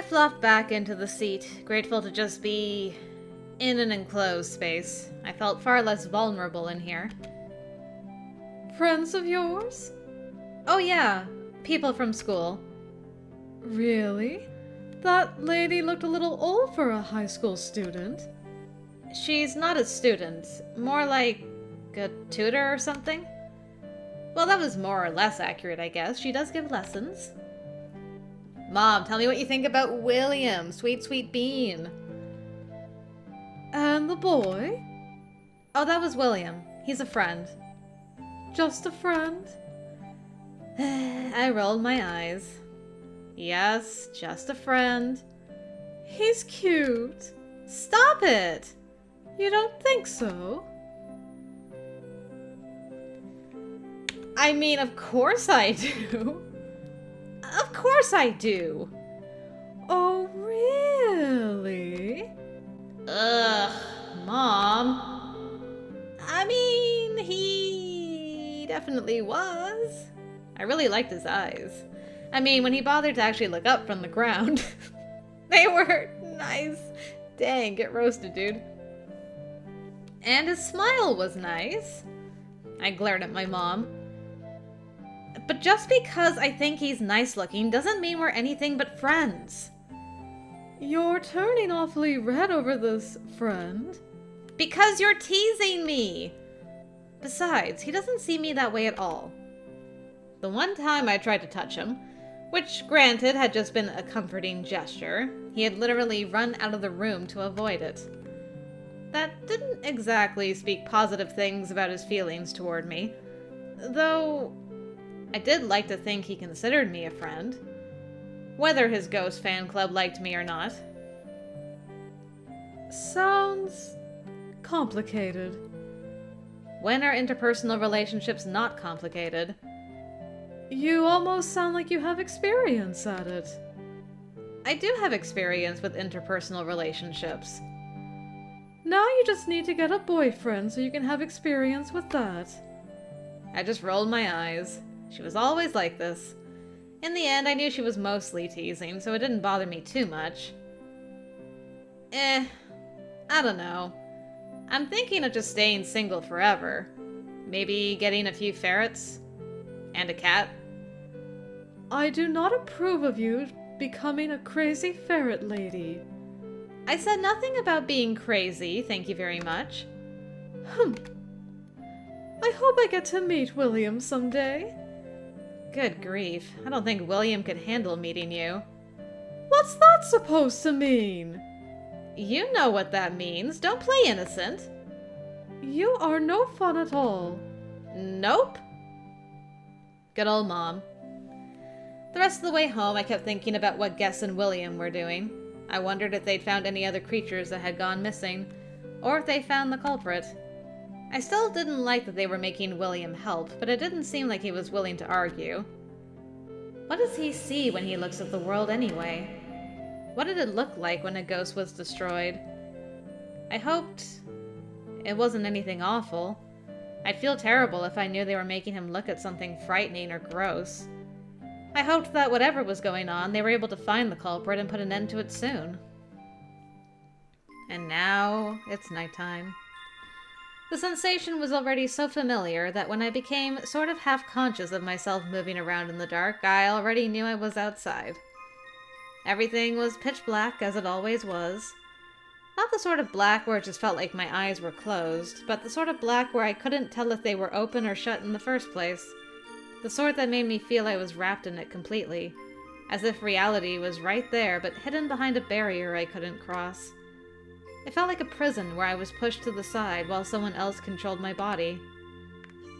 flopped back into the seat, grateful to just be in an enclosed space. I felt far less vulnerable in here. Friends of yours? Oh yeah, people from school. Really? That lady looked a little old for a high school student. She's not a student, more like a tutor or something. Well, that was more or less accurate, I guess. She does give lessons. Mom, tell me what you think about William, sweet, sweet bean. And the boy? Oh, that was William. He's a friend. Just a friend? I rolled my eyes. Yes, just a friend. He's cute. Stop it! You don't think so? I mean, of course I do. Of course I do. Oh, really? Ugh, Mom. I mean, he definitely was. I really liked his eyes. I mean, when he bothered to actually look up from the ground. They were nice. Dang, get roasted, dude. And his smile was nice. I glared at my mom. But just because I think he's nice looking doesn't mean we're anything but friends. You're turning awfully red over this, friend. Because you're teasing me. Besides, he doesn't see me that way at all. The one time I tried to touch him, which granted had just been a comforting gesture, he had literally run out of the room to avoid it. That didn't exactly speak positive things about his feelings toward me, though I did like to think he considered me a friend, whether his ghost fan club liked me or not. Sounds complicated. When are interpersonal relationships not complicated? You almost sound like you have experience at it. I do have experience with interpersonal relationships. Now you just need to get a boyfriend so you can have experience with that. I just rolled my eyes. She was always like this. In the end, I knew she was mostly teasing, so it didn't bother me too much. I don't know. I'm thinking of just staying single forever. Maybe getting a few ferrets? And a cat? I do not approve of you becoming a crazy ferret lady. I said nothing about being crazy, thank you very much. I hope I get to meet William someday. Good grief, I don't think William could handle meeting you. What's that supposed to mean? You know what that means, don't play innocent. You are no fun at all. Nope. Good old Mom. The rest of the way home, I kept thinking about what Guess and William were doing. I wondered if they'd found any other creatures that had gone missing, or if they found the culprit. I still didn't like that they were making William help, but it didn't seem like he was willing to argue. What does he see when he looks at the world anyway? What did it look like when a ghost was destroyed? I hoped it wasn't anything awful. I'd feel terrible if I knew they were making him look at something frightening or gross. I hoped that whatever was going on, they were able to find the culprit and put an end to it soon. And now, it's nighttime. The sensation was already so familiar that when I became sort of half-conscious of myself moving around in the dark, I already knew I was outside. Everything was pitch black, as it always was. Not the sort of black where it just felt like my eyes were closed, but the sort of black where I couldn't tell if they were open or shut in the first place. The sort that made me feel I was wrapped in it completely, as if reality was right there but hidden behind a barrier I couldn't cross. It felt like a prison where I was pushed to the side while someone else controlled my body.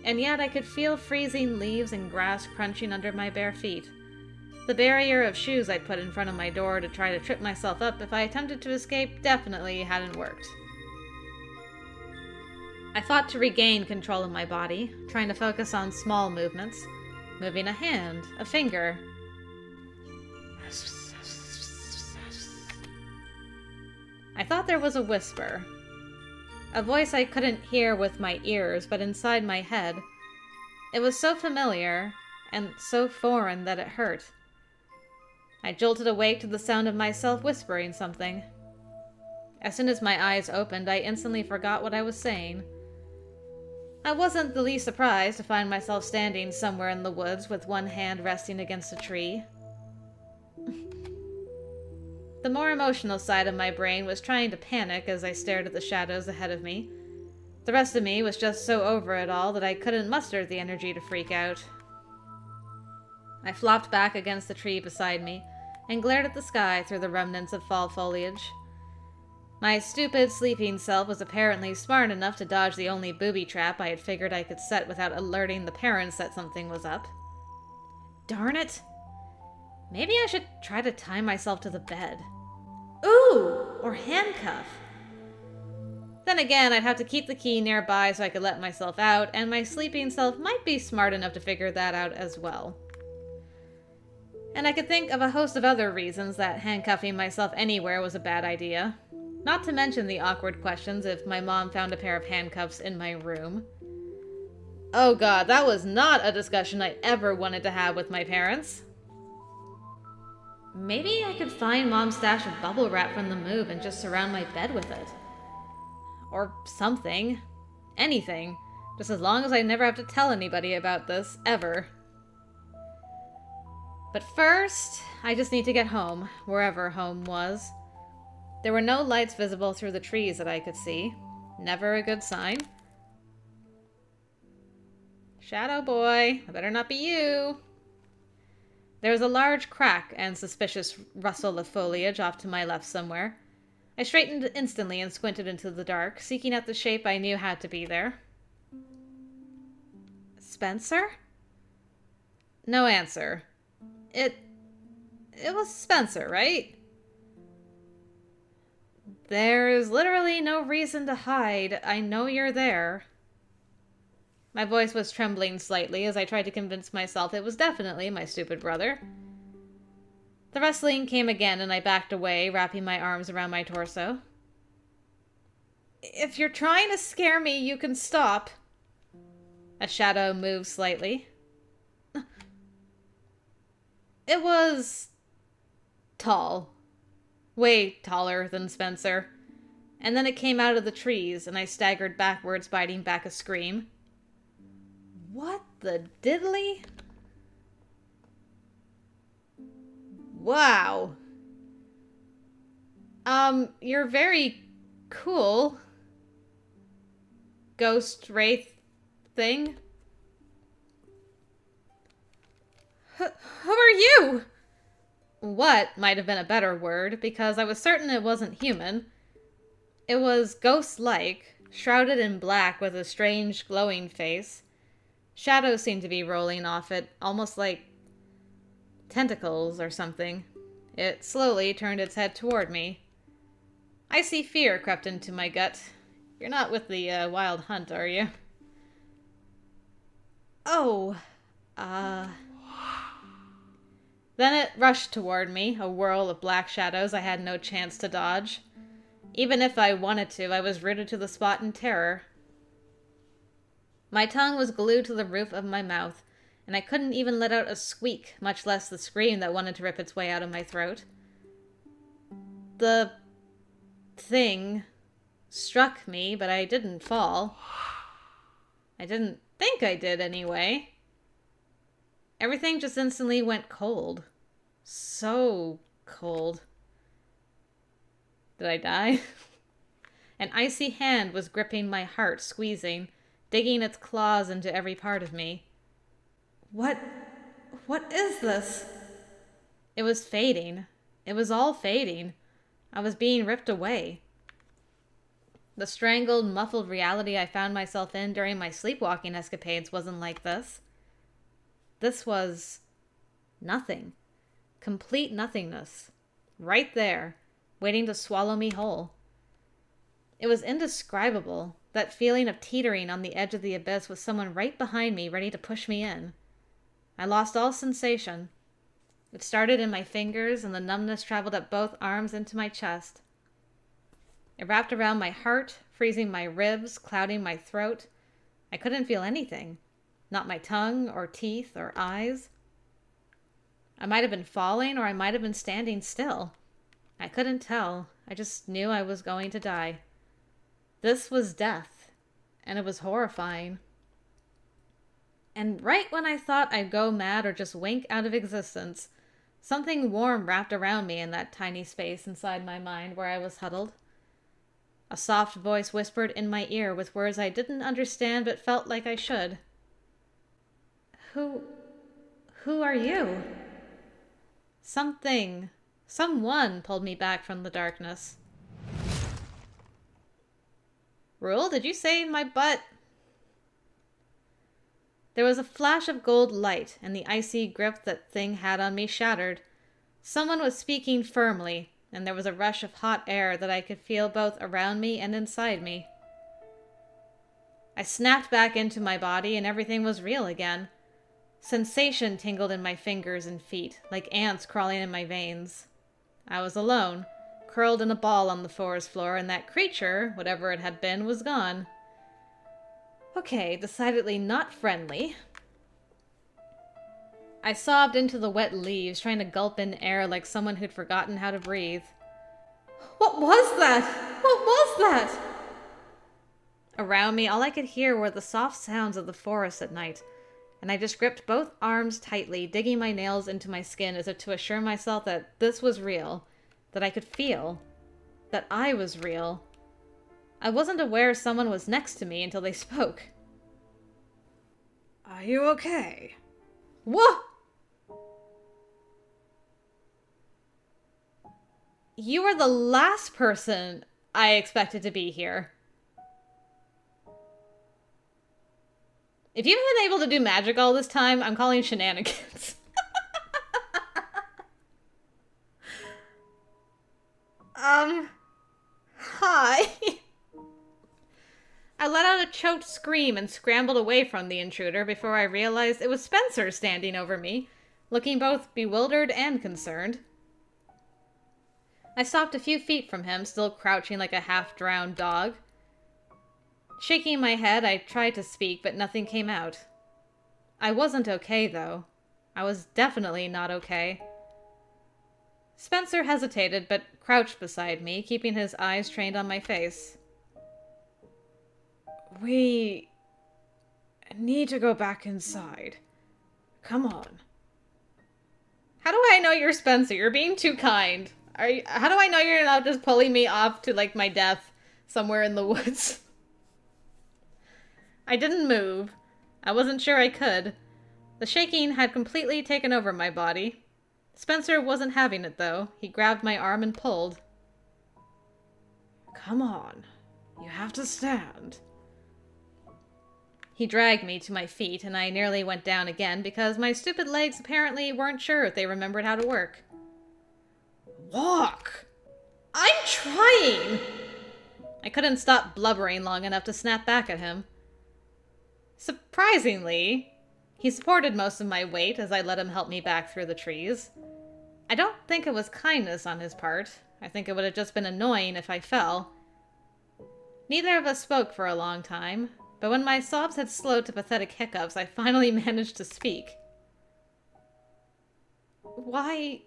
And yet I could feel freezing leaves and grass crunching under my bare feet. The barrier of shoes I'd put in front of my door to try to trip myself up if I attempted to escape definitely hadn't worked. I fought to regain control of my body, trying to focus on small movements, moving a hand, a finger. I thought there was a whisper. A voice I couldn't hear with my ears, but inside my head. It was so familiar, and so foreign that it hurt. I jolted awake to the sound of myself whispering something. As soon as my eyes opened, I instantly forgot what I was saying. I wasn't the least surprised to find myself standing somewhere in the woods with one hand resting against a tree. The more emotional side of my brain was trying to panic as I stared at the shadows ahead of me. The rest of me was just so over it all that I couldn't muster the energy to freak out. I flopped back against the tree beside me and glared at the sky through the remnants of fall foliage. My stupid, sleeping self was apparently smart enough to dodge the only booby trap I had figured I could set without alerting the parents that something was up. Darn it! Maybe I should try to tie myself to the bed. Ooh! Or handcuff. Then again, I'd have to keep the key nearby so I could let myself out, and my sleeping self might be smart enough to figure that out as well. And I could think of a host of other reasons that handcuffing myself anywhere was a bad idea. Not to mention the awkward questions if my mom found a pair of handcuffs in my room. Oh god, that was not a discussion I ever wanted to have with my parents. Maybe I could find Mom's stash of bubble wrap from the move and just surround my bed with it. Or something. Anything. Just as long as I never have to tell anybody about this, ever. But first, I just need to get home, wherever home was. There were no lights visible through the trees that I could see. Never a good sign. Shadow boy, it better not be you. There was a large crack and suspicious rustle of foliage off to my left somewhere. I straightened instantly and squinted into the dark, seeking out the shape I knew had to be there. Spencer? No answer. It was Spencer, right? There's literally no reason to hide. I know you're there. My voice was trembling slightly as I tried to convince myself it was definitely my stupid brother. The rustling came again and I backed away, wrapping my arms around my torso. If you're trying to scare me, you can stop. A shadow moved slightly. It was tall. Way taller than Spencer. And then it came out of the trees, and I staggered backwards, biting back a scream. What the diddly? Wow. You're very cool. Ghost wraith thing. Who are you? What might have been a better word, because I was certain it wasn't human. It was ghost-like, shrouded in black with a strange glowing face. Shadows seemed to be rolling off it, almost like tentacles or something. It slowly turned its head toward me. Icy fear crept into my gut. You're not with the wild hunt, are you? Oh, Then it rushed toward me, a whirl of black shadows I had no chance to dodge. Even if I wanted to, I was rooted to the spot in terror. My tongue was glued to the roof of my mouth, and I couldn't even let out a squeak, much less the scream that wanted to rip its way out of my throat. The thing struck me, but I didn't fall. I didn't think I did, anyway. Everything just instantly went cold. So cold. Did I die? An icy hand was gripping my heart, squeezing, digging its claws into every part of me. What is this? It was fading. It was all fading. I was being ripped away. The strangled, muffled reality I found myself in during my sleepwalking escapades wasn't like this. This was nothing. Complete nothingness. Right there, waiting to swallow me whole. It was indescribable, that feeling of teetering on the edge of the abyss with someone right behind me ready to push me in. I lost all sensation. It started in my fingers, and the numbness traveled up both arms into my chest. It wrapped around my heart, freezing my ribs, clouding my throat. I couldn't feel anything. Not my tongue, or teeth, or eyes. I might have been falling, or I might have been standing still. I couldn't tell. I just knew I was going to die. This was death, and it was horrifying. And right when I thought I'd go mad or just wink out of existence, something warm wrapped around me in that tiny space inside my mind where I was huddled. A soft voice whispered in my ear with words I didn't understand but felt like I should. Who are you? Someone pulled me back from the darkness. Rule, did you say my butt? There was a flash of gold light, and the icy grip that thing had on me shattered. Someone was speaking firmly, and there was a rush of hot air that I could feel both around me and inside me. I snapped back into my body, and everything was real again. Sensation tingled in my fingers and feet, like ants crawling in my veins. I was alone, curled in a ball on the forest floor, and that creature, whatever it had been, was gone. Okay, decidedly not friendly. I sobbed into the wet leaves, trying to gulp in air like someone who'd forgotten how to breathe. What was that? What was that? Around me, all I could hear were the soft sounds of the forest at night, and I just gripped both arms tightly, digging my nails into my skin as if to assure myself that this was real, that I could feel, that I was real. I wasn't aware someone was next to me until they spoke. Are you okay? What? You are the last person I expected to be here. If you've been able to do magic all this time, I'm calling shenanigans. Hi. I let out a choked scream and scrambled away from the intruder before I realized it was Spencer standing over me, looking both bewildered and concerned. I stopped a few feet from him, still crouching like a half-drowned dog. Shaking my head, I tried to speak, but nothing came out. I wasn't okay, though. I was definitely not okay. Spencer hesitated, but crouched beside me, keeping his eyes trained on my face. We need to go back inside. Come on. How do I know you're Spencer? You're being too kind. How do I know you're not just pulling me off to, like, my death somewhere in the woods? I didn't move. I wasn't sure I could. The shaking had completely taken over my body. Spencer wasn't having it, though. He grabbed my arm and pulled. Come on. You have to stand. He dragged me to my feet, and I nearly went down again because my stupid legs apparently weren't sure if they remembered how to work. Walk! I'm trying! I couldn't stop blubbering long enough to snap back at him. Surprisingly, he supported most of my weight as I let him help me back through the trees. I don't think it was kindness on his part. I think it would have just been annoying if I fell. Neither of us spoke for a long time, but when my sobs had slowed to pathetic hiccups, I finally managed to speak. Why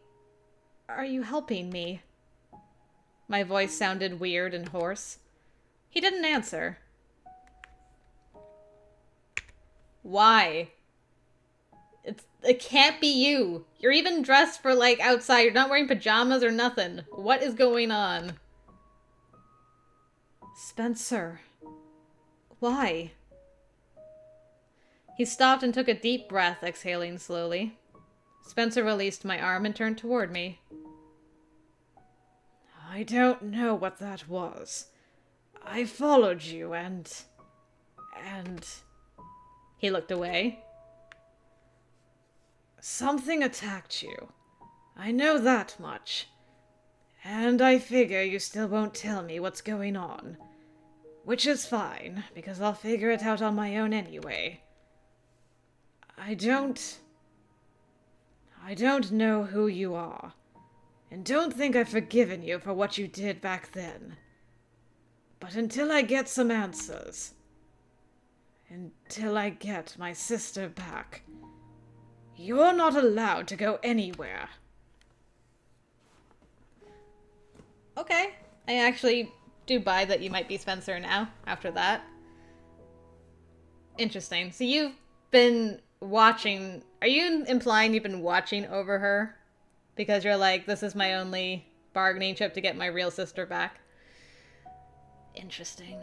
are you helping me? My voice sounded weird and hoarse. He didn't answer. Why? It can't be you. You're even dressed for, like, outside. You're not wearing pajamas or nothing. What is going on? Spencer. Why? He stopped and took a deep breath, exhaling slowly. Spencer released my arm and turned toward me. I don't know what that was. I followed you and... He looked away. Something attacked you. I know that much. And I figure you still won't tell me what's going on. Which is fine, because I'll figure it out on my own anyway. I don't know who you are. And don't think I've forgiven you for what you did back then. But until I get some answers, until I get my sister back, You're not allowed to go anywhere. Okay. I actually do buy that you might be Spencer now, after that. Interesting. So you've been watching... Are you implying you've been watching over her? Because you're like, this is my only bargaining chip to get my real sister back. Interesting.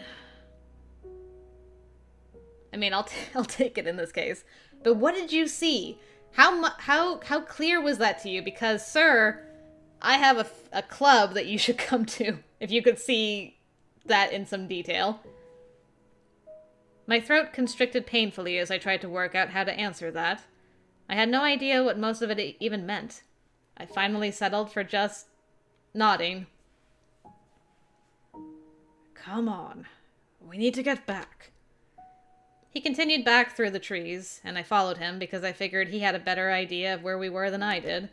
I mean, I'll take it in this case. But what did you see? How clear was that to you? Because, sir, I have a club that you should come to if you could see that in some detail. My throat constricted painfully as I tried to work out how to answer that. I had no idea what most of it even meant. I finally settled for just nodding. Come on. We need to get back. He continued back through the trees, and I followed him because I figured he had a better idea of where we were than I did.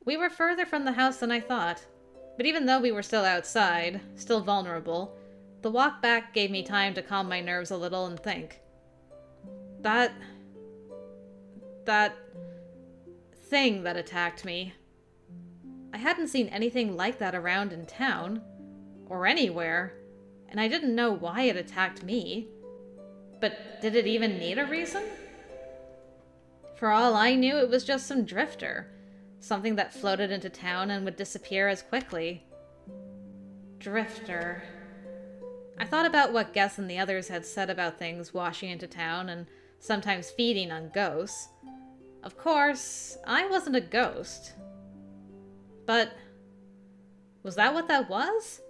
We were further from the house than I thought, but even though we were still outside, still vulnerable, the walk back gave me time to calm my nerves a little and think. That thing that attacked me. I hadn't seen anything like that around in town, or anywhere, and I didn't know why it attacked me. But did it even need a reason? For all I knew, it was just some drifter. Something that floated into town and would disappear as quickly. Drifter. I thought about what Guess and the others had said about things washing into town and sometimes feeding on ghosts. Of course, I wasn't a ghost. But was that what that was?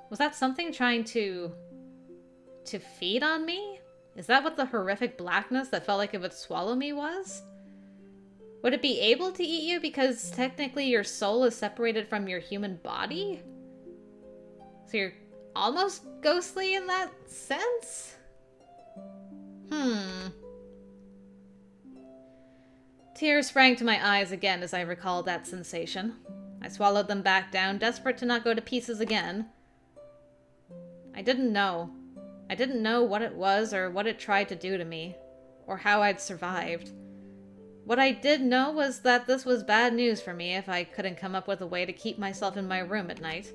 Was that something trying to feed on me? Is that what the horrific blackness that felt like it would swallow me was? Would it be able to eat you because technically your soul is separated from your human body? So you're almost ghostly in that sense? Tears sprang to my eyes again as I recalled that sensation. I swallowed them back down, desperate to not go to pieces again. I didn't know. I didn't know what it was or what it tried to do to me, or how I'd survived. What I did know was that this was bad news for me if I couldn't come up with a way to keep myself in my room at night.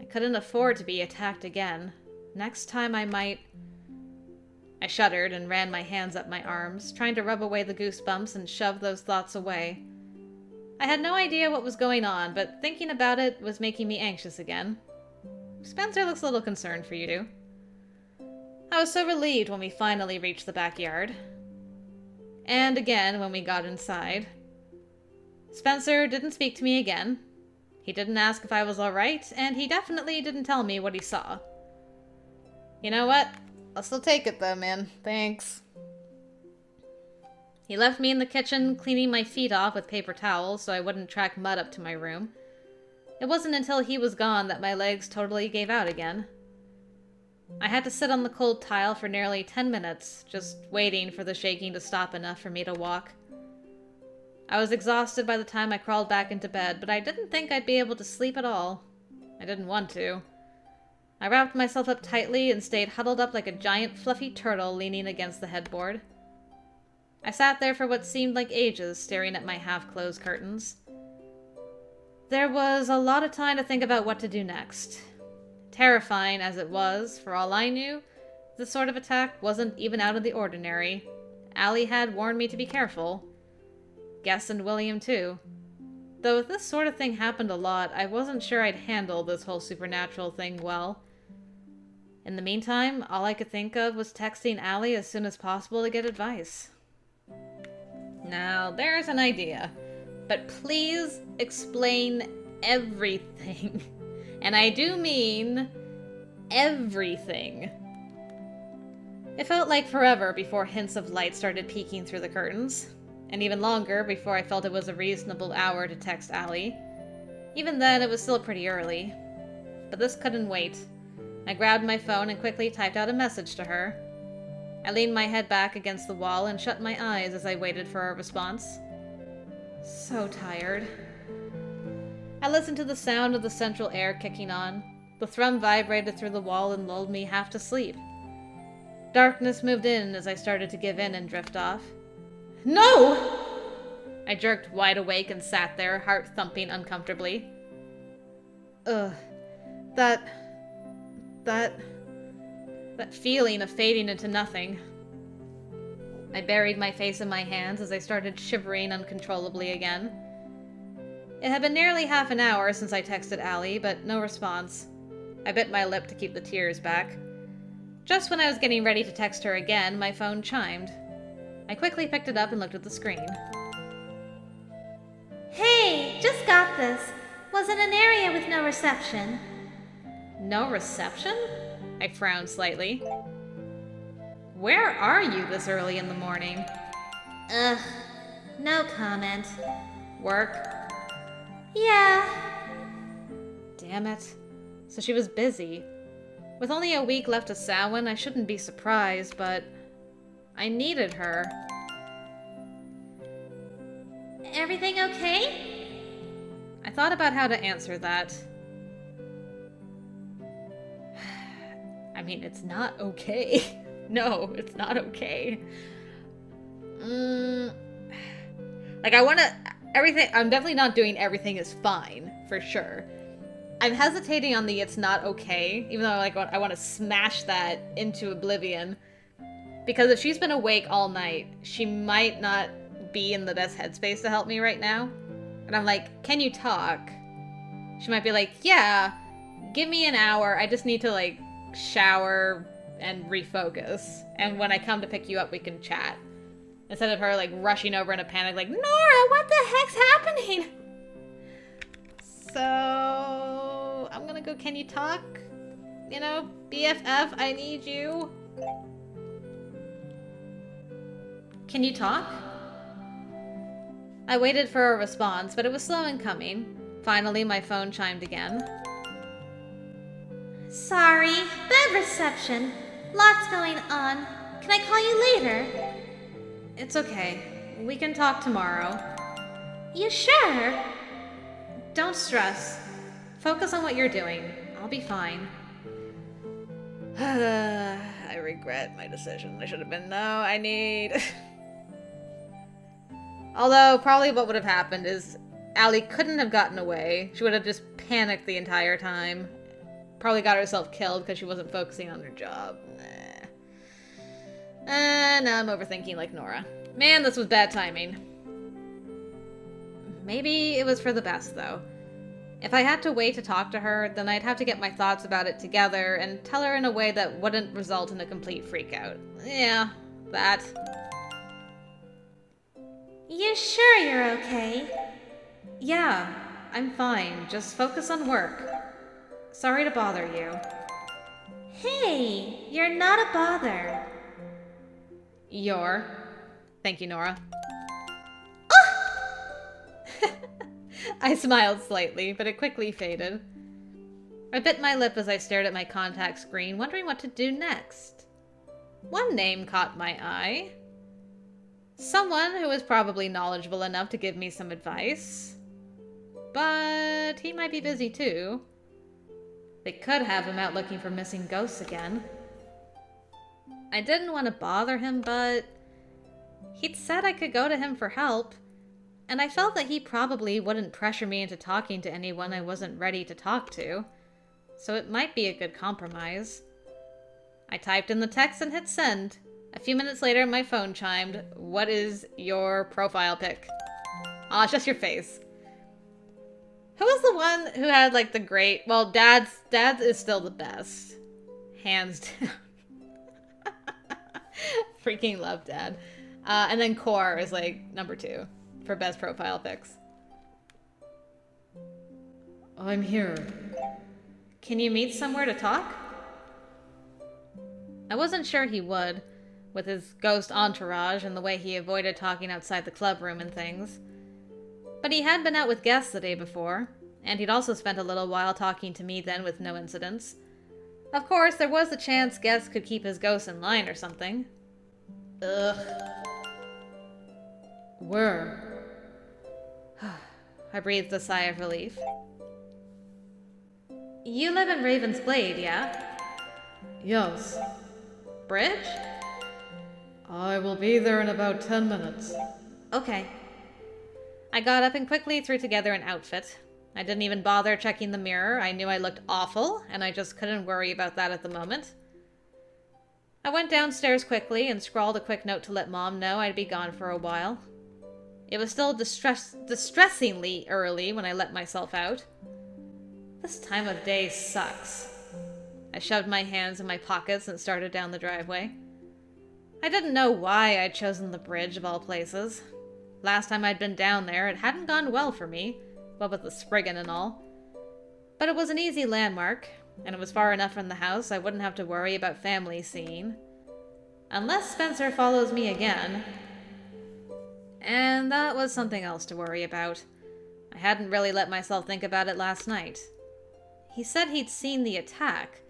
I couldn't afford to be attacked again. Next time I might... I shuddered and ran my hands up my arms, trying to rub away the goosebumps and shove those thoughts away. I had no idea what was going on, but thinking about it was making me anxious again. Spencer looks a little concerned for you two. I was so relieved when we finally reached the backyard. And again when we got inside. Spencer didn't speak to me again. He didn't ask if I was alright, and he definitely didn't tell me what he saw. You know what? I'll still take it though, man. Thanks. He left me in the kitchen, cleaning my feet off with paper towels so I wouldn't track mud up to my room. It wasn't until he was gone that my legs totally gave out again. I had to sit on the cold tile for nearly 10 minutes, just waiting for the shaking to stop enough for me to walk. I was exhausted by the time I crawled back into bed, but I didn't think I'd be able to sleep at all. I didn't want to. I wrapped myself up tightly and stayed huddled up like a giant fluffy turtle leaning against the headboard. I sat there for what seemed like ages, staring at my half-closed curtains. There was a lot of time to think about what to do next. Terrifying as it was, for all I knew, this sort of attack wasn't even out of the ordinary. Allie had warned me to be careful. Guess and William too. Though if this sort of thing happened a lot, I wasn't sure I'd handle this whole supernatural thing well. In the meantime, all I could think of was texting Allie as soon as possible to get advice. Now, there's an idea. But please explain everything. And I do mean everything. It felt like forever before hints of light started peeking through the curtains, and even longer before I felt it was a reasonable hour to text Allie. Even then, it was still pretty early. But this couldn't wait. I grabbed my phone and quickly typed out a message to her. I leaned my head back against the wall and shut my eyes as I waited for a response. So tired. I listened to the sound of the central air kicking on. The thrum vibrated through the wall and lulled me half to sleep. Darkness moved in as I started to give in and drift off. No! I jerked wide awake and sat there, heart thumping uncomfortably. Ugh. That feeling of fading into nothing. I buried my face in my hands as I started shivering uncontrollably again. It had been nearly half an hour since I texted Allie, but no response. I bit my lip to keep the tears back. Just when I was getting ready to text her again, my phone chimed. I quickly picked it up and looked at the screen. Hey, just got this. Was in an area with no reception. No reception? I frowned slightly. Where are you this early in the morning? Ugh, no comment. Work? Yeah. Damn it. So she was busy. With only a week left to Samhain, I shouldn't be surprised, but I needed her. Everything okay? I thought about how to answer that. I mean, it's not okay. No, it's not okay. Like, I want to... Everything... I'm definitely not doing everything is fine, for sure. I'm hesitating on the it's not okay, even though I want to smash that into oblivion. Because if she's been awake all night, she might not be in the best headspace to help me right now. And I'm like, can you talk? She might be like, yeah, give me an hour. I just need to, like, shower and refocus. And when I come to pick you up, we can chat. Instead of her, like, rushing over in a panic, like, Nora, what the heck's happening? So, I'm gonna go, can you talk? You know, BFF, I need you. Can you talk? I waited for a response, but it was slow in coming. Finally, my phone chimed again. Sorry, bad reception. Lots going on. Can I call you later? It's okay. We can talk tomorrow. You sure? Don't stress. Focus on what you're doing. I'll be fine. I regret my decision. I should have been, no, I need... Although, probably what would have happened is Allie couldn't have gotten away. She would have just panicked the entire time. Probably got herself killed because she wasn't focusing on her job. Now I'm overthinking like Nora. Man, this was bad timing. Maybe it was for the best, though. If I had to wait to talk to her, then I'd have to get my thoughts about it together and tell her in a way that wouldn't result in a complete freakout. Yeah, that. You sure you're okay? Yeah, I'm fine. Just focus on work. Sorry to bother you. Hey, you're not a bother. You're. Thank you, Nora. I smiled slightly, but it quickly faded. I bit my lip as I stared at my contact screen, wondering what to do next. One name caught my eye. Someone who was probably knowledgeable enough to give me some advice. But he might be busy too. They could have him out looking for missing ghosts again. I didn't want to bother him, but he'd said I could go to him for help, and I felt that he probably wouldn't pressure me into talking to anyone I wasn't ready to talk to, so it might be a good compromise. I typed in the text and hit send. A few minutes later, my phone chimed. What is your profile pic? Aw, it's just your face. Who was the one who had, like, the great... Well, Dad's is still the best. Hands down. Freaking love Dad. And then Core is, like, number 2 for best profile pics. I'm here. Can you meet somewhere to talk? I wasn't sure he would, with his ghost entourage and the way he avoided talking outside the club room and things. But he had been out with guests the day before, and he'd also spent a little while talking to me then with no incidents. Of course, there was the chance guests could keep his ghost in line or something. Ugh. Where? I breathed a sigh of relief. You live in Raven's Blade, yeah? Yes. Bridge? I will be there in about 10 minutes. Okay. I got up and quickly threw together an outfit. I didn't even bother checking the mirror. I knew I looked awful, and I just couldn't worry about that at the moment. I went downstairs quickly and scrawled a quick note to let Mom know I'd be gone for a while. It was still distressingly early when I let myself out. This time of day sucks. I shoved my hands in my pockets and started down the driveway. I didn't know why I'd chosen the bridge of all places. Last time I'd been down there, it hadn't gone well for me, what with the Spriggan and all. But it was an easy landmark, and it was far enough from the house I wouldn't have to worry about family seeing. Unless Spencer follows me again. And that was something else to worry about. I hadn't really let myself think about it last night. He said he'd seen the attack,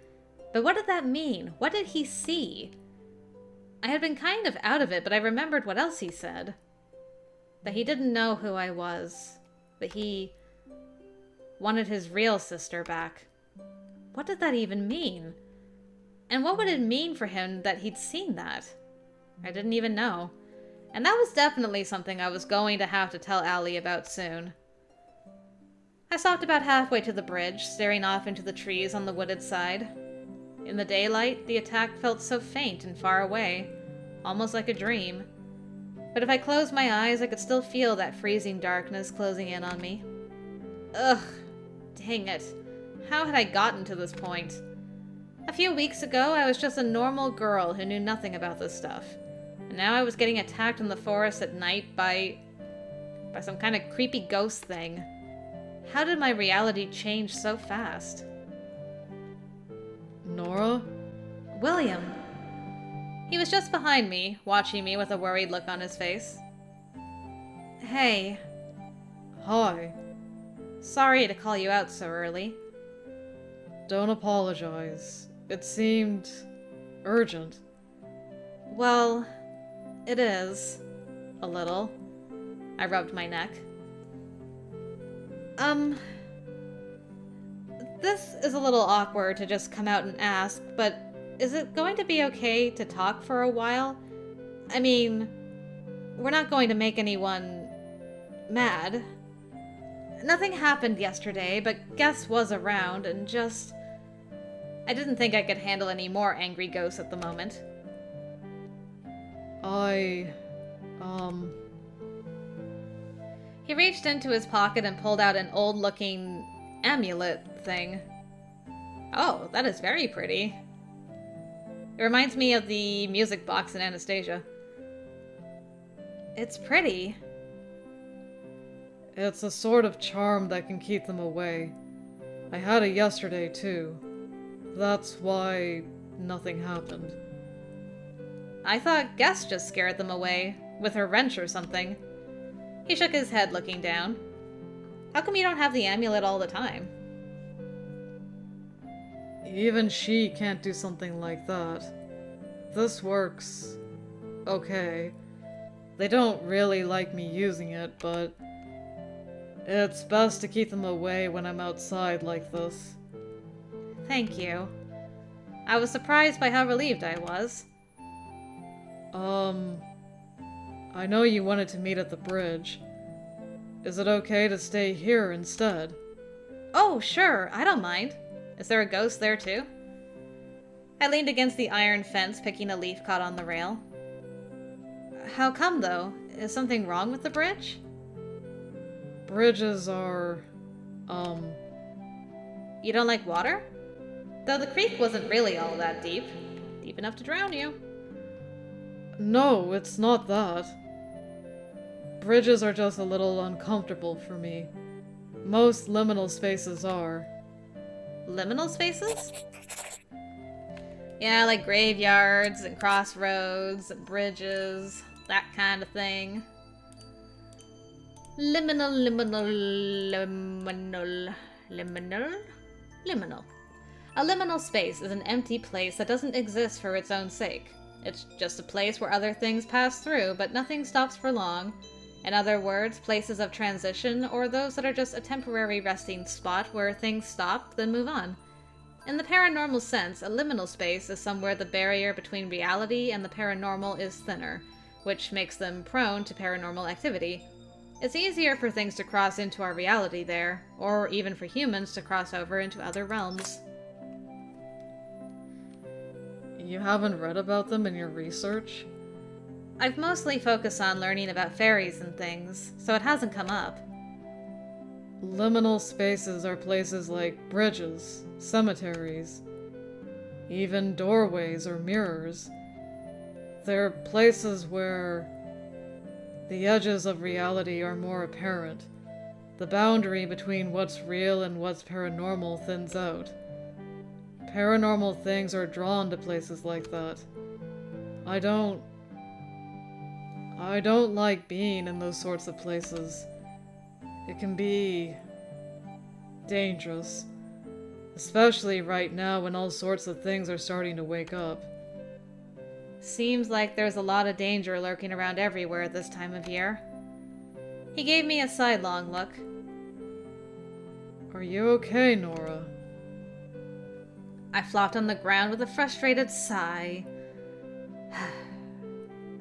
but what did that mean? What did he see? I had been kind of out of it, but I remembered what else he said. That he didn't know who I was. That he wanted his real sister back. What did that even mean? And what would it mean for him that he'd seen that? I didn't even know. And that was definitely something I was going to have to tell Allie about soon. I stopped about halfway to the bridge, staring off into the trees on the wooded side. In the daylight, the attack felt so faint and far away, almost like a dream. But if I closed my eyes, I could still feel that freezing darkness closing in on me. Ugh, dang it. How had I gotten to this point? A few weeks ago, I was just a normal girl who knew nothing about this stuff. And now I was getting attacked in the forest at night by some kind of creepy ghost thing. How did my reality change so fast? Nora? William. He was just behind me, watching me with a worried look on his face. Hey. Hi. Sorry to call you out so early. Don't apologize. It seemed urgent. Well, it is. A little. I rubbed my neck. This is a little awkward to just come out and ask, but is it going to be okay to talk for a while? I mean, we're not going to make anyone mad. Nothing happened yesterday, but Guess was around and just... I didn't think I could handle any more angry ghosts at the moment. He reached into his pocket and pulled out an old-looking amulet thing. Oh, that is very pretty. It reminds me of the music box in Anastasia. It's pretty. It's a sort of charm that can keep them away. I had it yesterday, too. That's why nothing happened. I thought Guess just scared them away, with her wrench or something. He shook his head, looking down. How come you don't have the amulet all the time? Even she can't do something like that. This works okay. They don't really like me using it, but it's best to keep them away when I'm outside like this. Thank you. I was surprised by how relieved I was. I know you wanted to meet at the bridge. Is it okay to stay here instead? Oh, sure, I don't mind. Is there a ghost there too? I leaned against the iron fence, picking a leaf caught on the rail. How come, though? Is something wrong with the bridge? Bridges are, You don't like water? Though the creek wasn't really all that deep. Deep enough to drown you. No, it's not that. Bridges are just a little uncomfortable for me. Most liminal spaces are. Liminal spaces? Yeah, like graveyards and crossroads and bridges, that kind of thing. Liminal. A liminal space is an empty place that doesn't exist for its own sake. It's just a place where other things pass through, but nothing stops for long. In other words, places of transition, or those that are just a temporary resting spot where things stop, then move on. In the paranormal sense, a liminal space is somewhere the barrier between reality and the paranormal is thinner, which makes them prone to paranormal activity. It's easier for things to cross into our reality there, or even for humans to cross over into other realms. You haven't read about them in your research? I've mostly focused on learning about fairies and things, so it hasn't come up. Liminal spaces are places like bridges, cemeteries, even doorways or mirrors. They're places where the edges of reality are more apparent. The boundary between what's real and what's paranormal thins out. Paranormal things are drawn to places like that. I don't like being in those sorts of places. It can be dangerous. Especially right now when all sorts of things are starting to wake up. Seems like there's a lot of danger lurking around everywhere at this time of year. He gave me a sidelong look. Are you okay, Nora? I flopped on the ground with a frustrated sigh.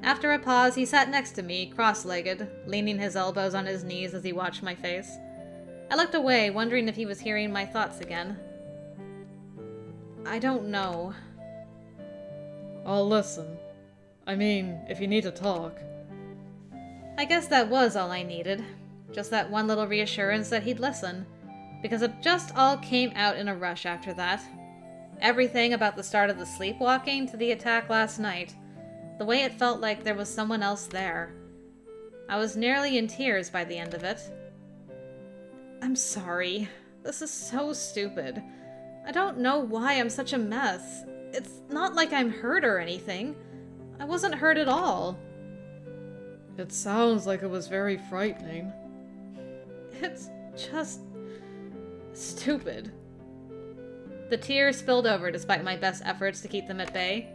After a pause, he sat next to me, cross-legged, leaning his elbows on his knees as he watched my face. I looked away, wondering if he was hearing my thoughts again. I don't know. I'll listen. I mean, if you need to talk. I guess that was all I needed. Just that one little reassurance that he'd listen. Because it just all came out in a rush after that. Everything about the start of the sleepwalking to the attack last night. The way it felt like there was someone else there. I was nearly in tears by the end of it. I'm sorry. This is so stupid. I don't know why I'm such a mess. It's not like I'm hurt or anything. I wasn't hurt at all. It sounds like it was very frightening. It's just stupid. The tears spilled over despite my best efforts to keep them at bay.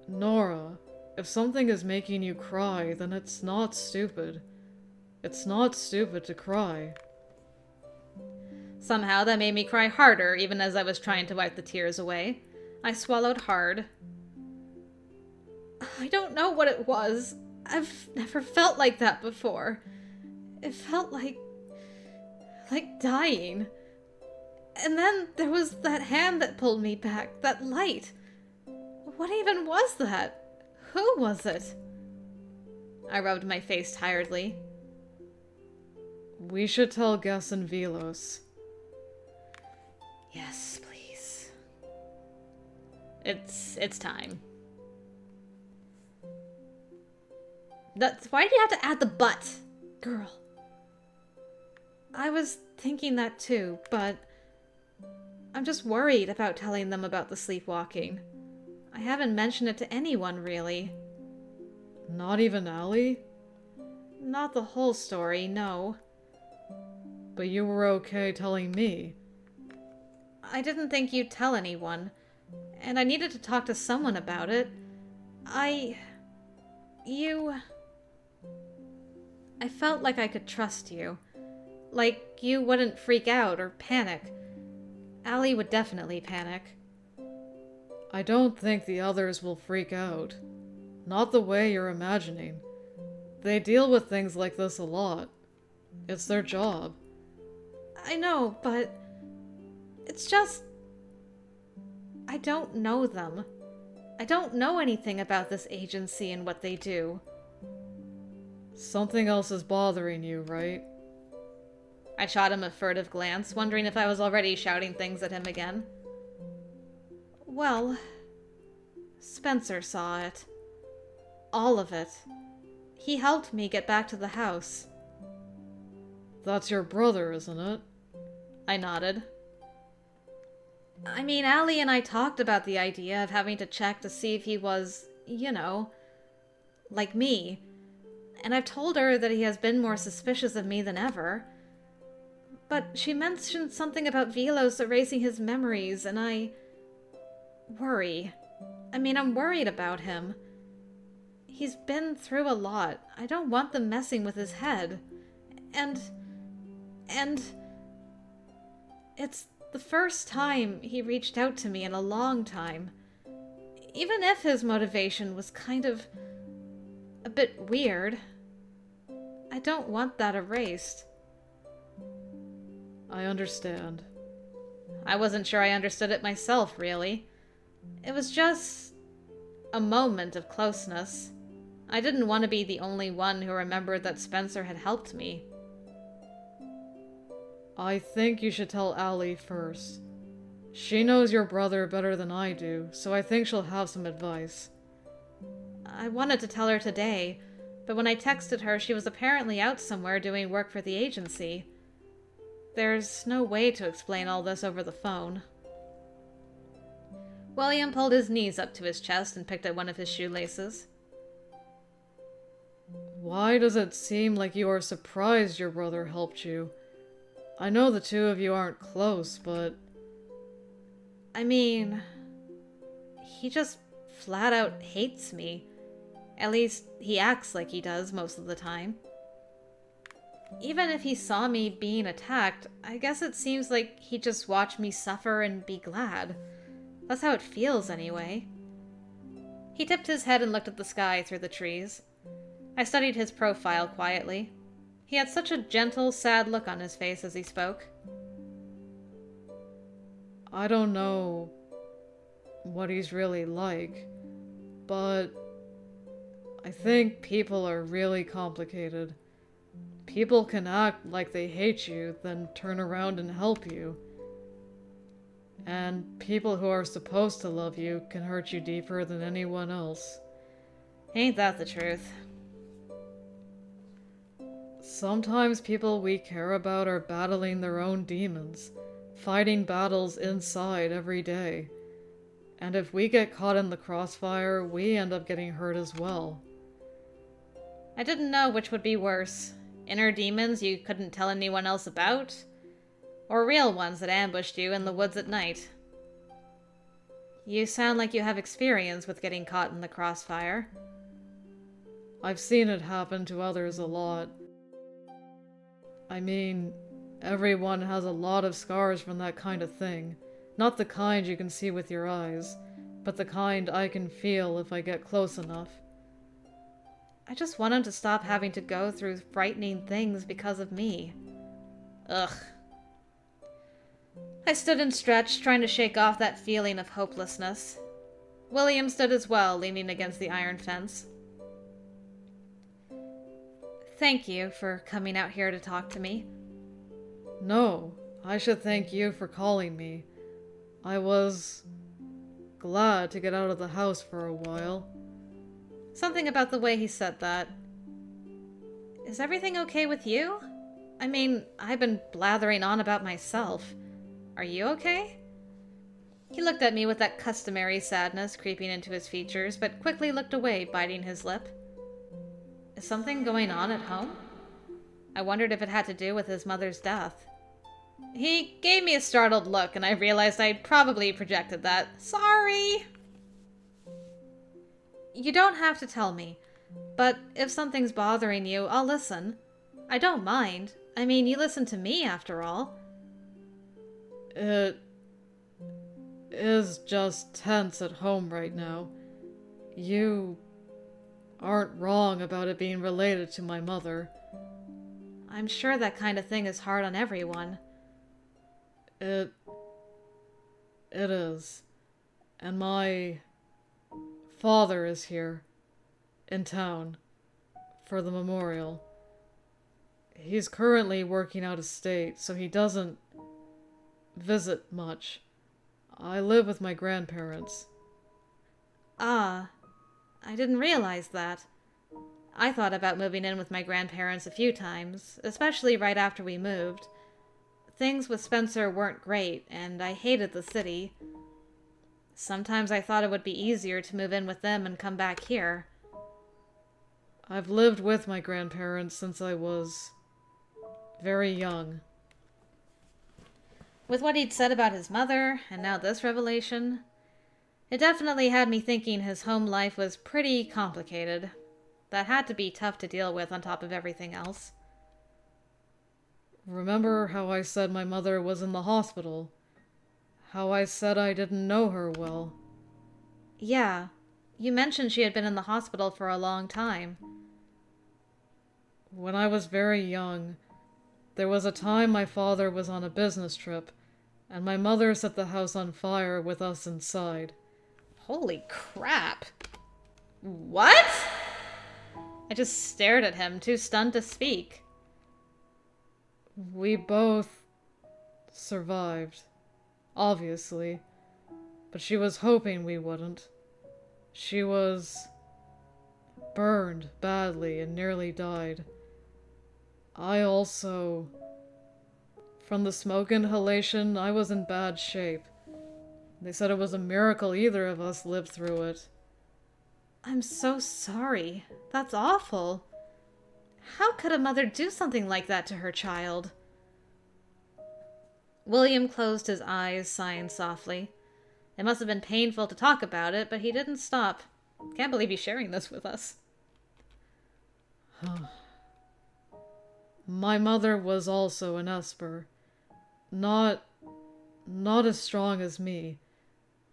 Nora, if something is making you cry, then it's not stupid. It's not stupid to cry. Somehow that made me cry harder, even as I was trying to wipe the tears away. I swallowed hard. I don't know what it was. I've never felt like that before. It felt like dying. And then there was that hand that pulled me back, that light. What even was that? Who was it? I rubbed my face tiredly. We should tell Gus and Velos. Yes, please. It's time. Why do you have to add the but? Girl. I was thinking that too, but I'm just worried about telling them about the sleepwalking. I haven't mentioned it to anyone, really. Not even Allie? Not the whole story, no. But you were okay telling me. I didn't think you'd tell anyone, and I needed to talk to someone about it. I felt like I could trust you. Like you wouldn't freak out or panic. Allie would definitely panic. I don't think the others will freak out. Not the way you're imagining. They deal with things like this a lot. It's their job. I know, but it's just... I don't know them. I don't know anything about this agency and what they do. Something else is bothering you, right? I shot him a furtive glance, wondering if I was already shouting things at him again. Well, Spencer saw it. All of it. He helped me get back to the house. That's your brother, isn't it? I nodded. I mean, Allie and I talked about the idea of having to check to see if he was, like me. And I've told her that he has been more suspicious of me than ever. But she mentioned something about Velos erasing his memories, and I worry. I mean, I'm worried about him. He's been through a lot. I don't want them messing with his head. And it's the first time he reached out to me in a long time. Even if his motivation was kind of a bit weird. I don't want that erased. I understand. I wasn't sure I understood it myself, really. It was just a moment of closeness. I didn't want to be the only one who remembered that Spencer had helped me. I think you should tell Allie first. She knows your brother better than I do, so I think she'll have some advice. I wanted to tell her today, but when I texted her, she was apparently out somewhere doing work for the agency. There's no way to explain all this over the phone. William pulled his knees up to his chest and picked at one of his shoelaces. Why does it seem like you are surprised your brother helped you? I know the two of you aren't close, but... I mean, he just flat out hates me. At least, he acts like he does most of the time. Even if he saw me being attacked, I guess it seems like he'd just watch me suffer and be glad. That's how it feels, anyway. He tipped his head and looked at the sky through the trees. I studied his profile quietly. He had such a gentle, sad look on his face as he spoke. I don't know what he's really like, but I think people are really complicated. People can act like they hate you, then turn around and help you. And people who are supposed to love you can hurt you deeper than anyone else. Ain't that the truth? Sometimes people we care about are battling their own demons, fighting battles inside every day. And if we get caught in the crossfire, we end up getting hurt as well. I didn't know which would be worse. Inner demons you couldn't tell anyone else about? Or real ones that ambushed you in the woods at night? You sound like you have experience with getting caught in the crossfire. I've seen it happen to others a lot. I mean, everyone has a lot of scars from that kind of thing. Not the kind you can see with your eyes, but the kind I can feel if I get close enough. I just want him to stop having to go through frightening things because of me. Ugh. I stood and stretched, trying to shake off that feeling of hopelessness. William stood as well, leaning against the iron fence. Thank you for coming out here to talk to me. No, I should thank you for calling me. I was glad to get out of the house for a while. Something about the way he said that. Is everything okay with you? I mean, I've been blathering on about myself. Are you okay? He looked at me with that customary sadness creeping into his features, but quickly looked away, biting his lip. Is something going on at home? I wondered if it had to do with his mother's death. He gave me a startled look, and I realized I'd probably projected that. Sorry! You don't have to tell me, but if something's bothering you, I'll listen. I don't mind. I mean, you listen to me, after all. It is just tense at home right now. You aren't wrong about it being related to my mother. I'm sure that kind of thing is hard on everyone. It is. And my father is here, in town, for the memorial. He's currently working out of state, so he doesn't visit much. I live with my grandparents. Ah, I didn't realize that. I thought about moving in with my grandparents a few times, especially right after we moved. Things with Spencer weren't great, and I hated the city. Sometimes I thought it would be easier to move in with them and come back here. I've lived with my grandparents since I was very young. With what he'd said about his mother, and now this revelation, it definitely had me thinking his home life was pretty complicated. That had to be tough to deal with on top of everything else. Remember how I said my mother was in the hospital? How I said I didn't know her well? Yeah, you mentioned she had been in the hospital for a long time. When I was very young, there was a time my father was on a business trip, and my mother set the house on fire with us inside. Holy crap. What? I just stared at him, too stunned to speak. We both survived, obviously, but she was hoping we wouldn't. She was burned badly and nearly died. I also... From the smoke inhalation, I was in bad shape. They said it was a miracle either of us lived through it. I'm so sorry. That's awful. How could a mother do something like that to her child? William closed his eyes, sighing softly. It must have been painful to talk about it, but he didn't stop. Can't believe he's sharing this with us. My mother was also an Esper. Not as strong as me,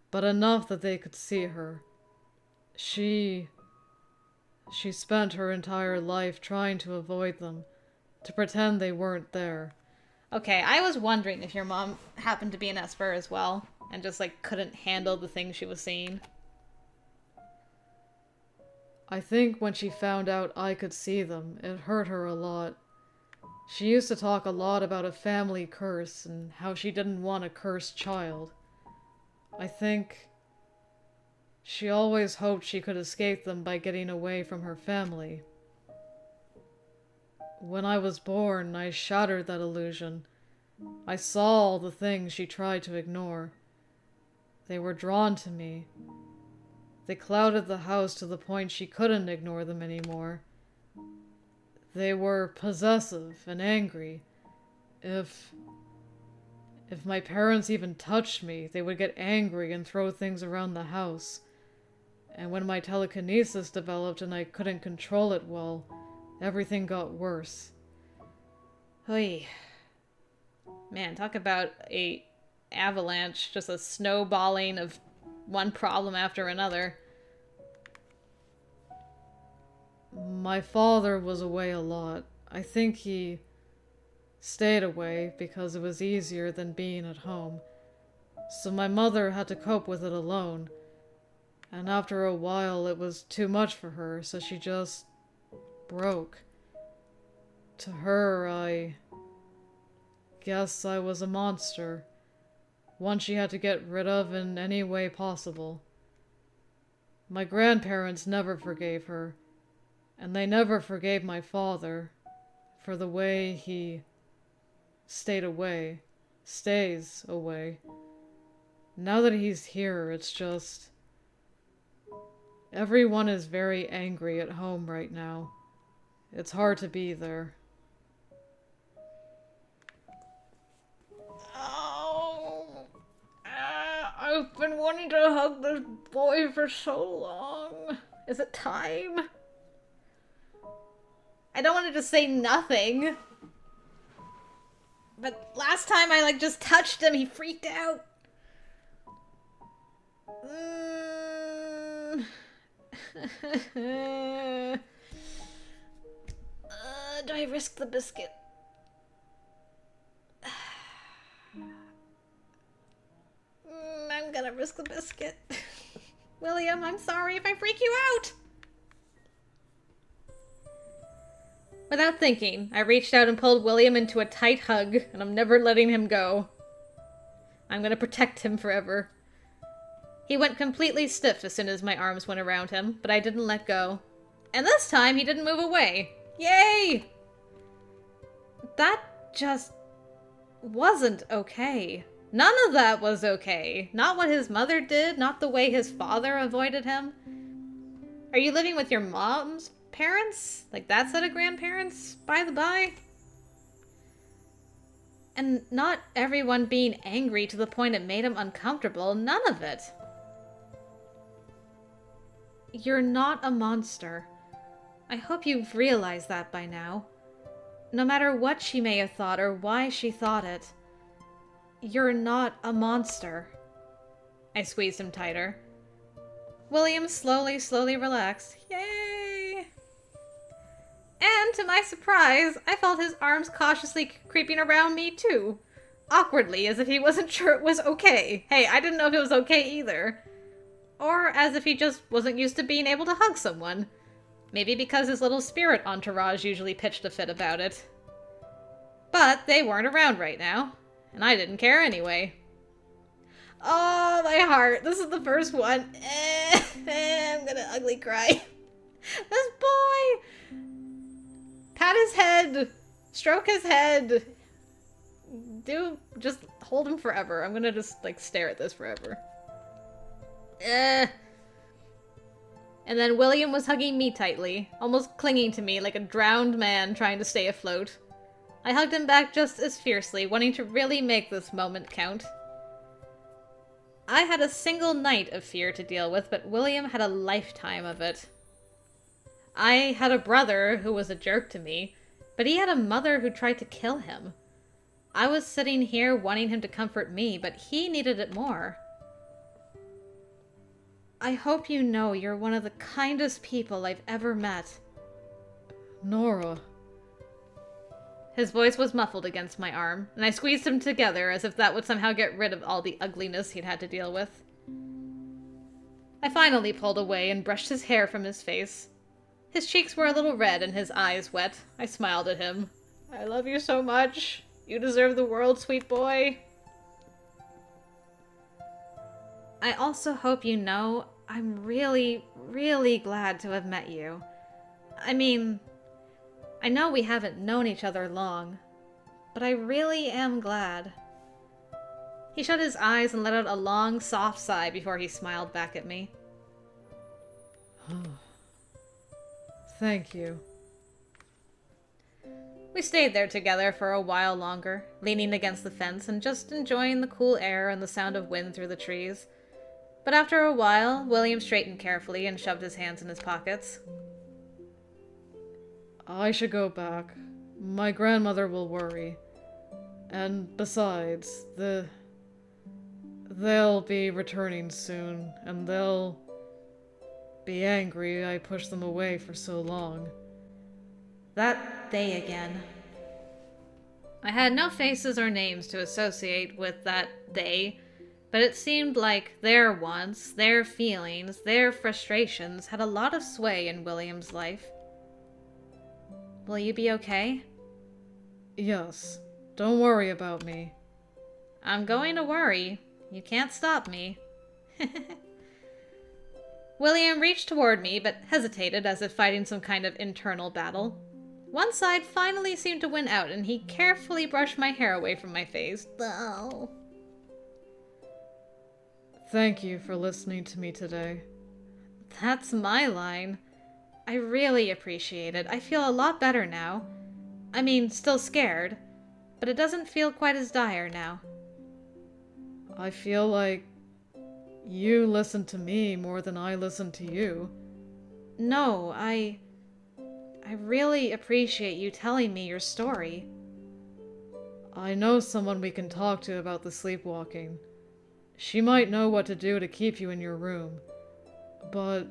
but enough that they could see her. She spent her entire life trying to avoid them, to pretend they weren't there. Okay, I was wondering if your mom happened to be an Esper as well, and just, like, couldn't handle the things she was seeing. I think when she found out I could see them, it hurt her a lot. She used to talk a lot about a family curse and how she didn't want a cursed child. I think she always hoped she could escape them by getting away from her family. When I was born, I shattered that illusion. I saw all the things she tried to ignore. They were drawn to me. They clouded the house to the point she couldn't ignore them anymore. They were possessive and angry. If my parents even touched me, they would get angry and throw things around the house. And when my telekinesis developed and I couldn't control it well, everything got worse. Oy. Man, talk about a avalanche, just a snowballing of one problem after another. My father was away a lot. I think he stayed away because it was easier than being at home. So my mother had to cope with it alone. And after a while it was too much for her, so she just broke. To her, I guess I was a monster. One she had to get rid of in any way possible. My grandparents never forgave her. And they never forgave my father for the way he stays away. Now that he's here, it's just... Everyone is very angry at home right now. It's hard to be there. Oh, I've been wanting to hug this boy for so long. Is it time? I don't want to just say nothing. But last time I, just touched him, he freaked out. Do I risk the biscuit? I'm gonna risk the biscuit. William, I'm sorry if I freak you out. Without thinking, I reached out and pulled William into a tight hug, and I'm never letting him go. I'm gonna protect him forever. He went completely stiff as soon as my arms went around him, but I didn't let go. And this time, he didn't move away. Yay! That just wasn't okay. None of that was okay. Not what his mother did, not the way his father avoided him. Are you living with your mom's parents? Like that set of grandparents, by the by? And not everyone being angry to the point it made him uncomfortable. None of it. You're not a monster. I hope you've realized that by now. No matter what she may have thought or why she thought it, you're not a monster. I squeezed him tighter. William slowly relaxed. Yay! And then, to my surprise, I felt his arms cautiously creeping around me, too. Awkwardly, as if he wasn't sure it was okay. Hey, I didn't know if it was okay either. Or as if he just wasn't used to being able to hug someone. Maybe because his little spirit entourage usually pitched a fit about it. But they weren't around right now, and I didn't care anyway. Oh, my heart. This is the first one. I'm gonna ugly cry. This boy! Pat his head. Stroke his head. Just hold him forever. I'm gonna just, stare at this forever. And then William was hugging me tightly, almost clinging to me like a drowned man trying to stay afloat. I hugged him back just as fiercely, wanting to really make this moment count. I had a single night of fear to deal with, but William had a lifetime of it. I had a brother who was a jerk to me, but he had a mother who tried to kill him. I was sitting here wanting him to comfort me, but he needed it more. I hope you know you're one of the kindest people I've ever met. Nora. His voice was muffled against my arm, and I squeezed him together as if that would somehow get rid of all the ugliness he'd had to deal with. I finally pulled away and brushed his hair from his face. His cheeks were a little red and his eyes wet. I smiled at him. I love you so much. You deserve the world, sweet boy. I also hope you know I'm really, really glad to have met you. I mean, I know we haven't known each other long, but I really am glad. He shut his eyes and let out a long, soft sigh before he smiled back at me. Thank you. We stayed there together for a while longer, leaning against the fence and just enjoying the cool air and the sound of wind through the trees. But after a while, William straightened carefully and shoved his hands in his pockets. I should go back. My grandmother will worry. And besides, they'll be returning soon, and they'll be angry I pushed them away for so long. That they again. I had no faces or names to associate with that they, but it seemed like their wants, their feelings, their frustrations had a lot of sway in William's life. Will you be okay? Yes. Don't worry about me. I'm going to worry. You can't stop me. William reached toward me, but hesitated as if fighting some kind of internal battle. One side finally seemed to win out, and he carefully brushed my hair away from my face. Oh. Thank you for listening to me today. That's my line. I really appreciate it. I feel a lot better now. I mean, still scared, but it doesn't feel quite as dire now. I feel like you listen to me more than I listen to you. No, I really appreciate you telling me your story. I know someone we can talk to about the sleepwalking. She might know what to do to keep you in your room. But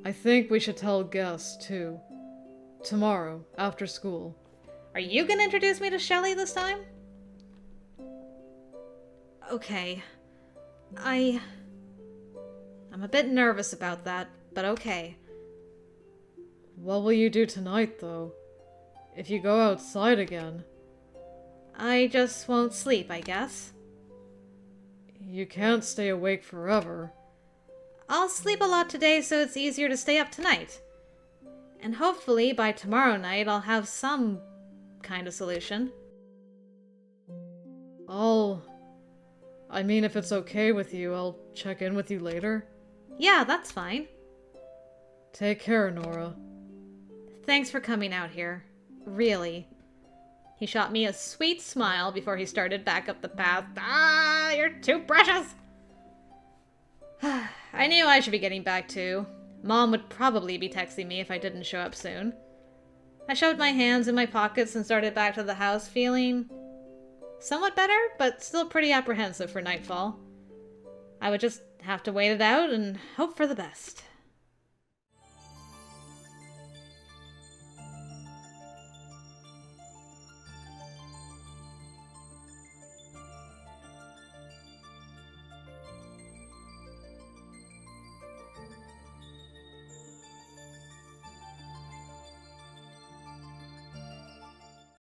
I think we should tell Gus, too. Tomorrow, after school. Are you gonna introduce me to Shelley this time? Okay. I'm a bit nervous about that, but okay. What will you do tonight, though? If you go outside again? I just won't sleep, I guess. You can't stay awake forever. I'll sleep a lot today so it's easier to stay up tonight. And hopefully by tomorrow night I'll have some kind of solution. If it's okay with you, I'll check in with you later. Yeah, that's fine. Take care, Nora. Thanks for coming out here. Really. He shot me a sweet smile before he started back up the path. Ah, you're too precious! I knew I should be getting back too. Mom would probably be texting me if I didn't show up soon. I shoved my hands in my pockets and started back to the house feeling somewhat better, but still pretty apprehensive for nightfall. I would just have to wait it out and hope for the best.